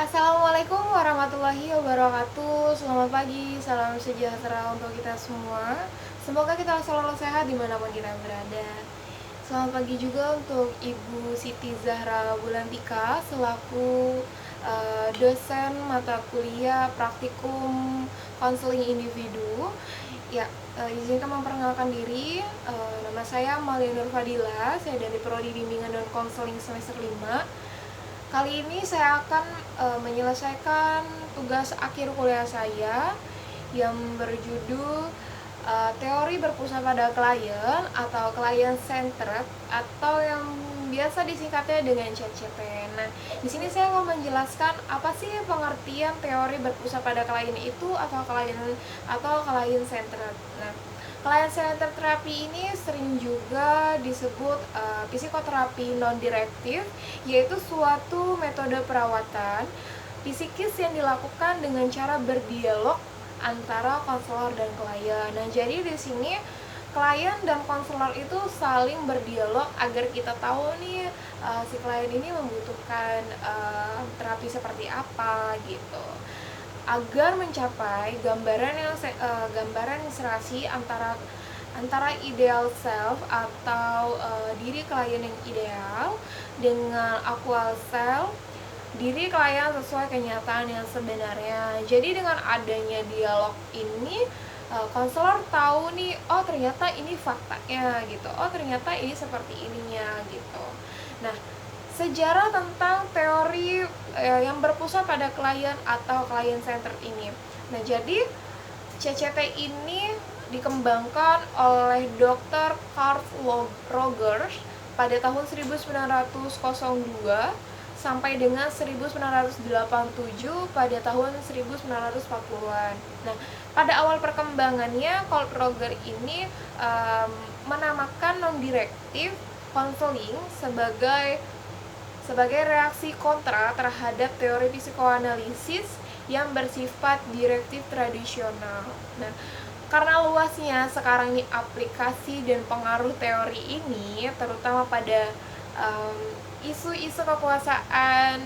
Assalamualaikum warahmatullahi wabarakatuh. Selamat pagi, salam sejahtera untuk kita semua. Semoga kita selalu sehat dimanapun kita berada. Selamat pagi juga untuk Ibu Siti Zahra Bulantika selaku dosen mata kuliah praktikum konseling individu. Ya, izinkan memperkenalkan diri. Nama saya Malia Nur Fadila. Saya dari Prodi Bimbingan dan Konseling semester 5. Kali ini saya akan menyelesaikan tugas akhir kuliah saya yang berjudul teori berpusat pada klien atau client centered atau yang biasa disingkatnya dengan CCP. Nah, di sini saya mau menjelaskan apa sih pengertian teori berpusat pada klien itu atau client centered. Nah, client centered terapi ini sering juga disebut psikoterapi non-direktif, yaitu suatu metode perawatan psikis yang dilakukan dengan cara berdialog antara konselor dan klien. Nah, jadi di sini klien dan konselor itu saling berdialog agar kita tahu nih si klien ini membutuhkan terapi seperti apa gitu, agar mencapai gambaran serasi antara ideal self atau diri klien yang ideal dengan actual self diri klien sesuai kenyataan yang sebenarnya. Jadi dengan adanya dialog ini konselor tahu nih, oh ternyata ini faktanya gitu, oh ternyata ini seperti ininya gitu. Nah, sejarah tentang teori yang berpusat pada klien atau client centered ini. Nah, jadi CCT ini dikembangkan oleh Dr. Carl Rogers pada tahun 1902 sampai dengan 1987 pada tahun 1940-an. Nah, pada awal perkembangannya, Carl Rogers ini menamakan non-direktif counseling sebagai reaksi kontra terhadap teori psikoanalisis yang bersifat direktif tradisional. Nah, karena luasnya sekarang ini aplikasi dan pengaruh teori ini, terutama pada isu-isu kekuasaan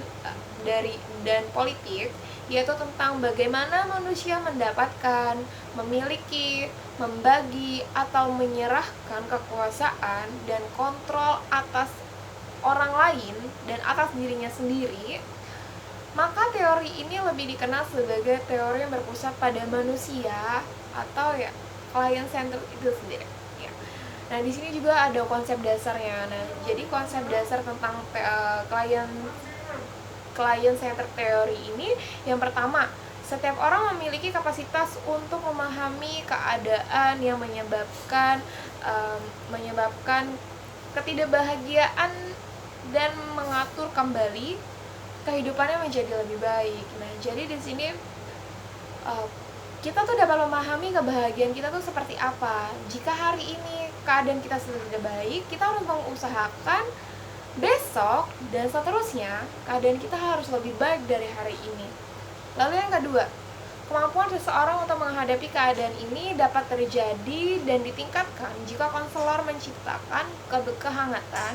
dan politik, yaitu tentang bagaimana manusia mendapatkan, memiliki, membagi, atau menyerahkan kekuasaan dan kontrol atas orang lain dan atas dirinya sendiri, maka teori ini lebih dikenal sebagai teori yang berpusat pada manusia atau ya client centered itu sendiri. Ya. Nah, di sini juga ada konsep dasarnya. Nah, jadi konsep dasar tentang client centered teori ini yang pertama, setiap orang memiliki kapasitas untuk memahami keadaan yang menyebabkan ketidakbahagiaan dan mengatur kembali kehidupannya menjadi lebih baik. Nah, jadi di sini kita tuh dapat memahami kebahagiaan kita tuh seperti apa. Jika hari ini keadaan kita sudah tidak baik, kita harus mengusahakan besok dan seterusnya keadaan kita harus lebih baik dari hari ini. Lalu yang kedua, kemampuan seseorang untuk menghadapi keadaan ini dapat terjadi dan ditingkatkan jika konselor menciptakan kehangatan,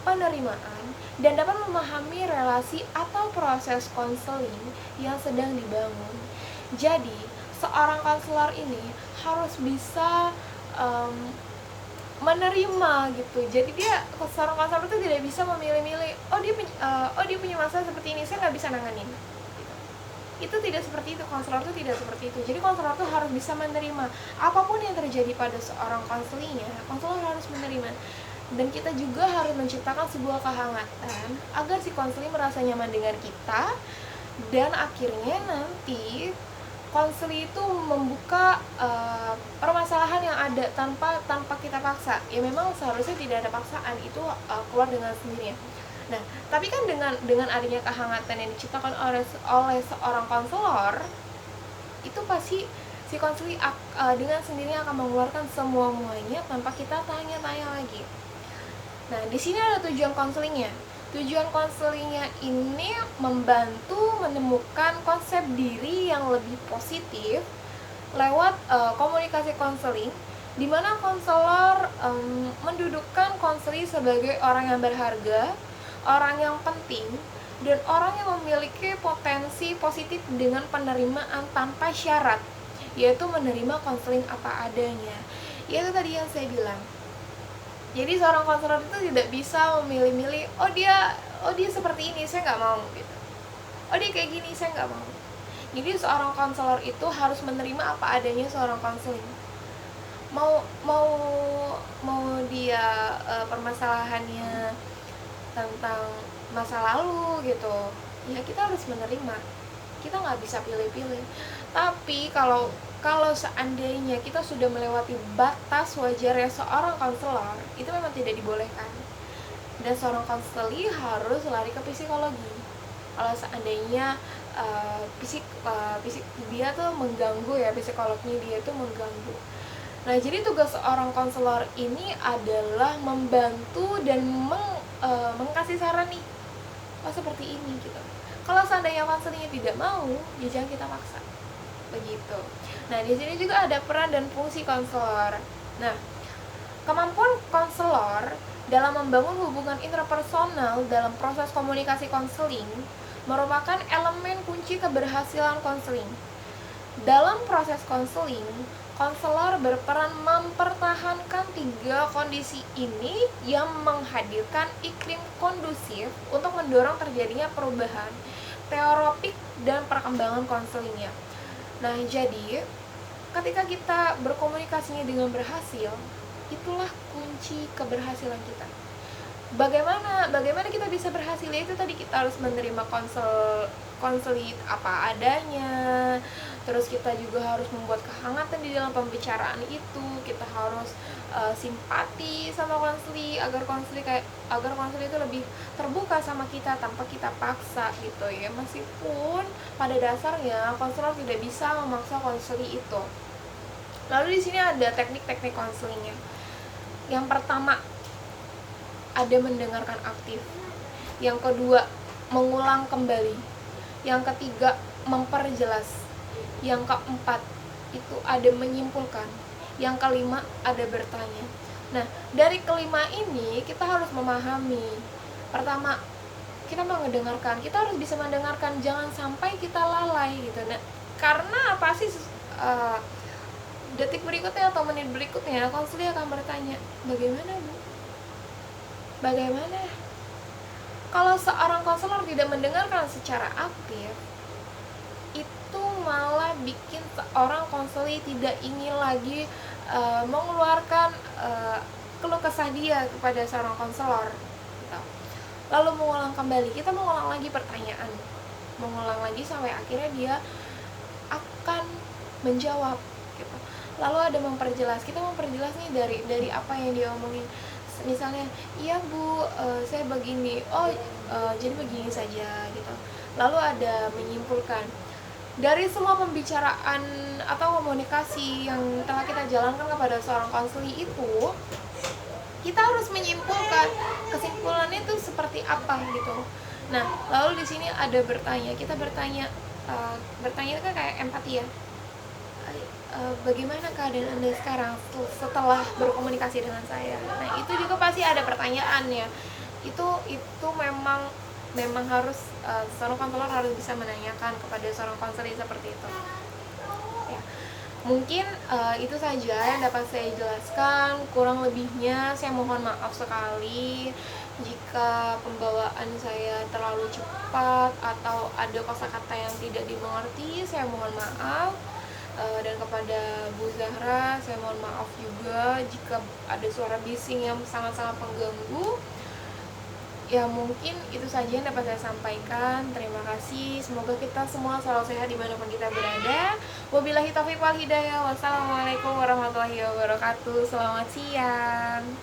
penerimaan, dan dapat memahami relasi atau proses konseling yang sedang dibangun. Jadi, seorang konselor ini harus bisa menerima gitu. Jadi seorang konselor itu tidak bisa memilih-milih, dia punya masalah seperti ini, saya nggak bisa nanganin. Itu tidak seperti itu, konselor itu tidak seperti itu. Jadi konselor itu harus bisa menerima apapun yang terjadi pada seorang konselingnya, konselor harus menerima. Dan kita juga harus menciptakan sebuah kehangatan agar si konseling merasa nyaman dengan kita, dan akhirnya nanti konseling itu membuka permasalahan yang ada tanpa kita paksa. Ya memang seharusnya tidak ada paksaan, itu keluar dengan sendirinya. Nah, tapi kan dengan adanya kehangatan yang diciptakan oleh seorang konselor, itu pasti si konseling dengan sendirinya akan mengeluarkan semuanya tanpa kita tanya-tanya lagi. Nah, di sini ada tujuan konselingnya. Tujuan konselingnya ini membantu menemukan konsep diri yang lebih positif lewat komunikasi konseling, di mana konselor mendudukkan konseling sebagai orang yang berharga, orang yang penting, dan orang yang memiliki potensi positif dengan penerimaan tanpa syarat, yaitu menerima konseling apa adanya. Yaitu tadi yang saya bilang. Jadi seorang konselor itu tidak bisa memilih-milih, oh dia seperti ini, saya nggak mau gitu. Oh dia kayak gini, saya nggak mau. Jadi seorang konselor itu harus menerima apa adanya seorang konseling. Mau mau mau dia permasalahannya tentang masa lalu gitu, ya kita harus menerima, kita nggak bisa pilih-pilih. Tapi kalau kalau seandainya kita sudah melewati batas wajarnya seorang konselor, itu memang tidak dibolehkan, dan seorang konseli harus lari ke psikologi kalau seandainya fisik dia tuh mengganggu, ya psikolognya dia tuh mengganggu. Nah, jadi tugas seorang konselor ini adalah membantu dan mengkasih saran nih, oh seperti ini gitu. Kalau seandainya konselingnya tidak mau, ya jangan kita paksa, begitu. Nah, di sini juga ada peran dan fungsi konselor. Nah, kemampuan konselor dalam membangun hubungan interpersonal dalam proses komunikasi konseling merupakan elemen kunci keberhasilan konseling. Dalam proses konseling, konselor berperan mempertahankan 3 kondisi ini yang menghadirkan iklim kondusif untuk mendorong terjadinya perubahan terapeutik dan perkembangan konselingnya. Nah, jadi ketika kita berkomunikasinya dengan berhasil, itulah kunci keberhasilan kita. Bagaimana kita bisa berhasil? Itu tadi kita harus menerima konseling apa adanya. Terus kita juga harus membuat kehangatan di dalam pembicaraan itu. Kita harus simpati sama konseli agar konseli itu lebih terbuka sama kita tanpa kita paksa gitu ya. Meskipun pada dasarnya konselor tidak bisa memaksa konseli itu. Lalu di sini ada teknik-teknik konselingnya. Yang pertama, ada mendengarkan aktif. Yang kedua, mengulang kembali. Yang ketiga, memperjelas. Yang keempat, itu ada menyimpulkan. Yang kelima, ada bertanya. Nah, dari kelima ini kita harus memahami. Pertama, kita mau mendengarkan, kita harus bisa mendengarkan, jangan sampai kita lalai gitu. Nah, karena apa sih detik berikutnya atau menit berikutnya konselor akan bertanya, bagaimana Bu? Bagaimana? Kalau seorang konselor tidak mendengarkan secara aktif, itu malah bikin seorang konselor tidak ingin lagi mengeluarkan keluh kesah dia kepada seorang konselor gitu. Lalu mengulang kembali, kita mengulang lagi pertanyaan, mengulang lagi sampai akhirnya dia akan menjawab gitu. Lalu ada memperjelas, kita memperjelas nih dari apa yang dia omongin. Misalnya, iya Bu, saya begini, jadi begini saja gitu. Lalu ada menyimpulkan, dari semua pembicaraan atau komunikasi yang telah kita jalankan kepada seorang konseli itu, kita harus menyimpulkan kesimpulannya itu seperti apa gitu. Nah, lalu di sini ada bertanya, kita bertanya itu kan kayak empati ya. Bagaimana keadaan Anda sekarang setelah berkomunikasi dengan saya? Nah, itu juga pasti ada pertanyaan ya. Itu memang harus seorang konselor harus bisa menanyakan kepada seorang konselor seperti itu. Ya. Mungkin itu saja yang dapat saya jelaskan. Kurang lebihnya saya mohon maaf sekali jika pembawaan saya terlalu cepat atau ada kosakata yang tidak dimengerti. Saya mohon maaf. Dan kepada Bu Zahra saya mohon maaf juga jika ada suara bising yang sangat-sangat mengganggu. Ya, mungkin itu saja yang dapat saya sampaikan. Terima kasih, semoga kita semua selalu sehat dimanapun kita berada. Wabillahi taufiq wal hidayah. Wassalamualaikum warahmatullahi wabarakatuh. Selamat siang.